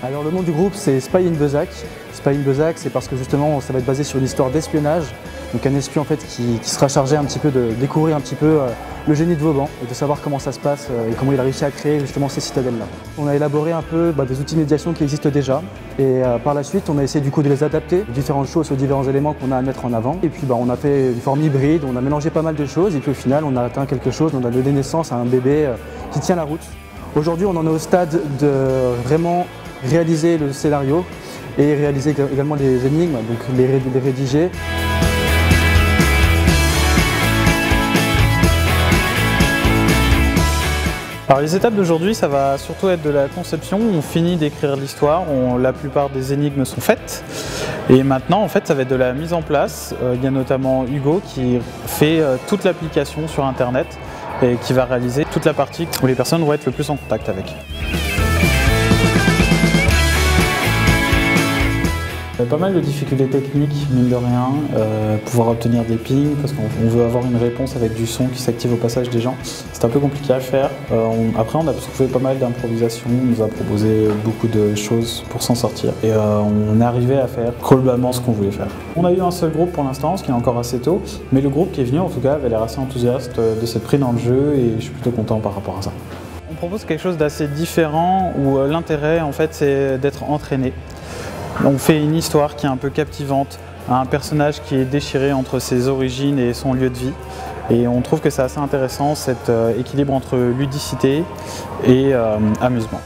Alors le nom du groupe c'est Spy in Bezac. Spy in Bezac c'est parce que justement ça va être basé sur une histoire d'espionnage. Donc un espion en fait qui sera chargé un petit peu de découvrir un petit peu le génie de Vauban et de savoir comment ça se passe et comment il a réussi à créer justement ces citadelles-là. On a élaboré un peu des outils de médiation qui existent déjà et par la suite on a essayé du coup de les adapter aux différentes choses, aux différents éléments qu'on a à mettre en avant. Et puis on a fait une forme hybride, on a mélangé pas mal de choses et puis au final on a atteint quelque chose, on a donné naissance à un bébé qui tient la route. Aujourd'hui on en est au stade de vraiment réaliser le scénario et réaliser également les énigmes, donc les rédiger. Alors les étapes d'aujourd'hui, ça va surtout être de la conception. On finit d'écrire l'histoire, la plupart des énigmes sont faites. Et maintenant, en fait, ça va être de la mise en place. Il y a notamment Hugo qui fait toute l'application sur Internet et qui va réaliser toute la partie où les personnes vont être le plus en contact avec. Pas mal de difficultés techniques, mine de rien, pouvoir obtenir des pings parce qu'on veut avoir une réponse avec du son qui s'active au passage des gens. C'est un peu compliqué à faire. Après on a trouvé pas mal d'improvisation, on nous a proposé beaucoup de choses pour s'en sortir et on est arrivé à faire globalement ce qu'on voulait faire. On a eu un seul groupe pour l'instant, ce qui est encore assez tôt, mais le groupe qui est venu en tout cas avait l'air assez enthousiaste de s'être pris dans le jeu et je suis plutôt content par rapport à ça. On propose quelque chose d'assez différent où l'intérêt en fait c'est d'être entraîné. On fait une histoire qui est un peu captivante, un personnage qui est déchiré entre ses origines et son lieu de vie. Et on trouve que c'est assez intéressant cet équilibre entre ludicité et amusement.